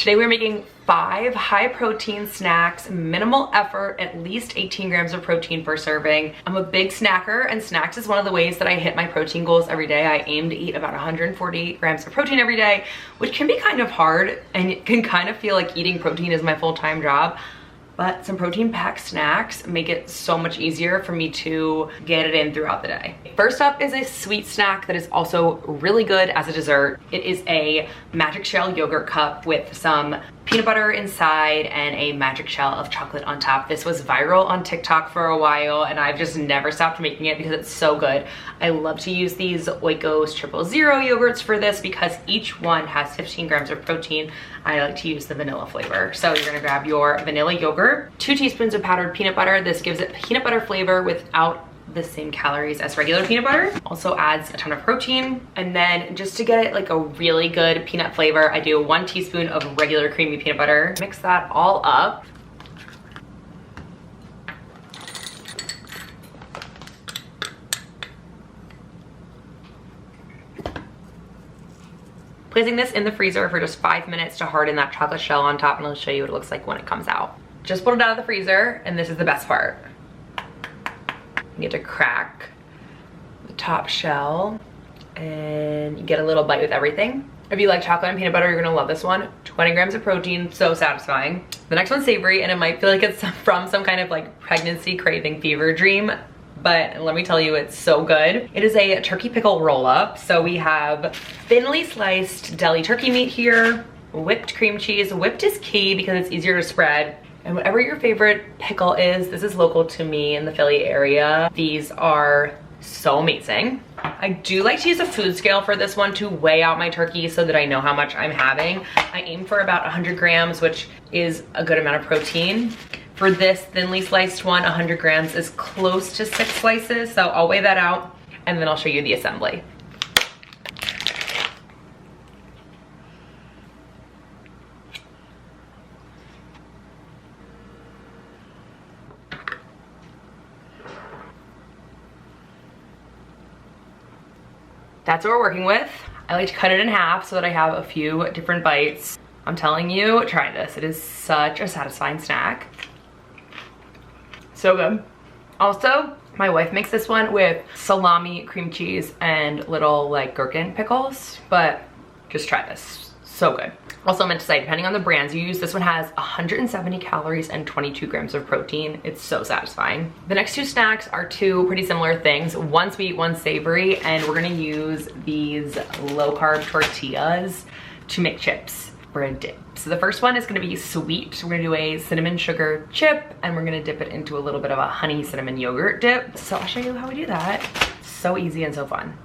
Today we're making 5 high protein snacks, minimal effort, at least 18 grams of protein per serving. I'm a big snacker, and snacks is one of the ways that I hit my protein goals every day. I aim to eat about 140 grams of protein every day, which can be kind of hard, and it can kind of feel like eating protein is my full-time job. But some protein-packed snacks make it so much easier for me to get it in throughout the day. First up is a sweet snack that is also really good as a dessert. It is a magic shell yogurt cup with some peanut butter inside and a magic shell of chocolate on top. This was viral on TikTok for a while, and I've just never stopped making it because it's so good. I love to use these Oikos Triple yogurts for this because each one has 15 grams of protein. I like to use the vanilla flavor. So you're gonna grab your vanilla yogurt, 2 teaspoons of powdered peanut butter. This gives it peanut butter flavor without the same calories as regular peanut butter. Also adds a ton of protein. And then just to get it like a really good peanut flavor, I do 1 teaspoon of regular creamy peanut butter. Mix that all up. Placing this in the freezer for just 5 minutes to harden that chocolate shell on top, and I'll show you what it looks like when it comes out. Just pulled it out of the freezer, and this is the best part. You get to crack the top shell, and you get a little bite with everything. If you like chocolate and peanut butter, you're gonna love this one. 20 grams of protein, so satisfying. The next one's savory, and it might feel like it's from some kind of like pregnancy craving fever dream, but let me tell you, it's so good. It is a turkey pickle roll up. So we have thinly sliced deli turkey meat here, whipped cream cheese. Whipped is key because it's easier to spread. And whatever your favorite pickle is, this is local to me in the Philly area. These are so amazing. I do like to use a food scale for this one to weigh out my turkey so that I know how much I'm having. I aim for about 100 grams, which is a good amount of protein. For this thinly sliced one, 100 grams is close to 6 slices, so I'll weigh that out and then I'll show you the assembly. That's what we're working with. I like to cut it in half so that I have a few different bites. I'm telling you, try this. It is such a satisfying snack. So good. Also, my wife makes this one with salami, cream cheese, and little like gherkin pickles, but just try this. So good. Also, I meant to say, depending on the brands you use, this one has 170 calories and 22 grams of protein. It's so satisfying. The next 2 snacks are 2 pretty similar things. One sweet, one savory, and we're gonna use these low-carb tortillas to make chips for a dip. So the first one is gonna be sweet. We're gonna do a cinnamon sugar chip, and we're gonna dip it into a little bit of a honey cinnamon yogurt dip. So I'll show you how we do that. So easy and so fun.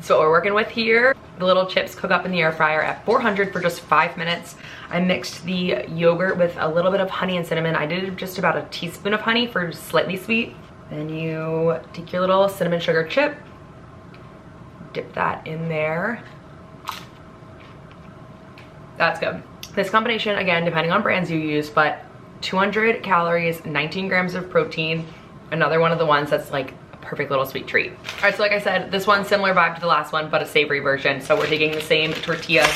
So what we're working with here, the little chips cook up in the air fryer at 400 for just 5 minutes. I mixed the yogurt with a little bit of honey and cinnamon. I did just about a teaspoon of honey for slightly sweet. Then you take your little cinnamon sugar chip, dip that in there. That's good. This combination, again, depending on brands you use, but 200 calories, 19 grams of protein. Another one of the ones that's like perfect little sweet treat. All right, so like I said, this one's similar vibe to the last one, but a savory version. So we're taking the same tortilla.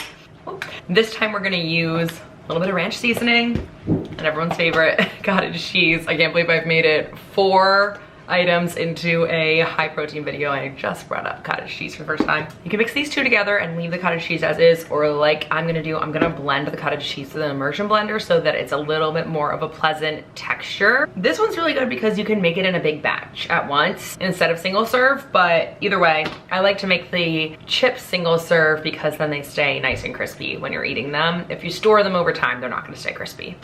This time we're gonna use a little bit of ranch seasoning and everyone's favorite cottage cheese. I can't believe I've made it 4 items into a high protein video. I just brought up cottage cheese for the first time. You can mix these 2 together and leave the cottage cheese as is, or like I'm gonna blend the cottage cheese with an immersion blender so that it's a little bit more of a pleasant texture. This one's really good because you can make it in a big batch at once instead of single serve, but either way, I like to make the chips single serve because then they stay nice and crispy when you're eating them. If you store them over time, they're not gonna stay crispy.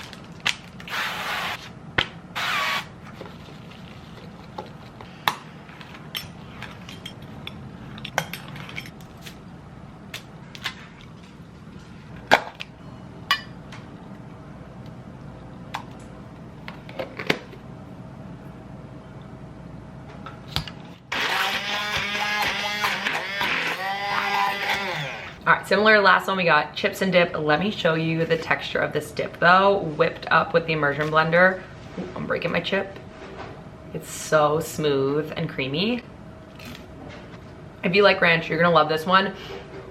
All right, similar to last one, we got chips and dip. Let me show you the texture of this dip though, whipped up with the immersion blender. Ooh, I'm breaking my chip. It's so smooth and creamy. If you like ranch, you're gonna love this one.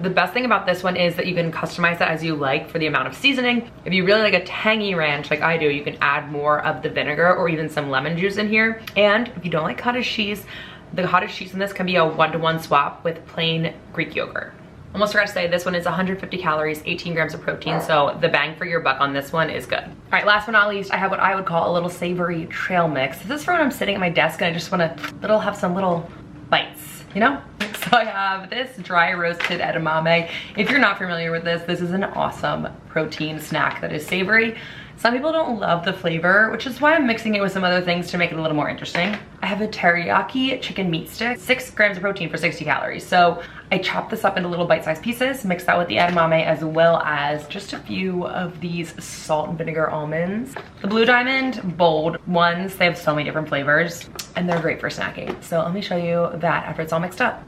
The best thing about this one is that you can customize it as you like for the amount of seasoning. If you really like a tangy ranch like I do, you can add more of the vinegar or even some lemon juice in here. And if you don't like cottage cheese, the cottage cheese in this can be a 1-to-1 swap with plain Greek yogurt. Almost forgot to say, this one is 150 calories, 18 grams of protein, so the bang for your buck on this one is good. All right, last but not least, I have what I would call a little savory trail mix. This is for when I'm sitting at my desk and I just wanna have some little bites, you know? So I have this dry roasted edamame. If you're not familiar with this is an awesome protein snack that is savory. Some people don't love the flavor, which is why I'm mixing it with some other things to make it a little more interesting. I have a teriyaki chicken meat stick, 6 grams of protein for 60 calories. So I chopped this up into little bite-sized pieces, mixed that with the edamame as well as just a few of these salt and vinegar almonds. The Blue Diamond bold ones, they have so many different flavors and they're great for snacking. So let me show you that after it's all mixed up.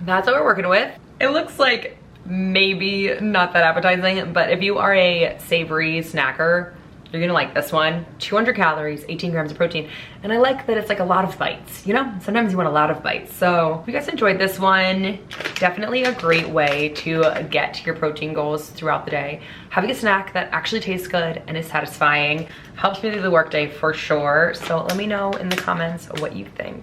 That's what we're working with. It looks like maybe not that appetizing, but if you are a savory snacker, you're gonna like this one. 200 calories, 18 grams of protein. And I like that it's like a lot of bites, you know? Sometimes you want a lot of bites. So if you guys enjoyed this one, definitely a great way to get to your protein goals throughout the day. Having a snack that actually tastes good and is satisfying helps me through the workday for sure. So let me know in the comments what you think.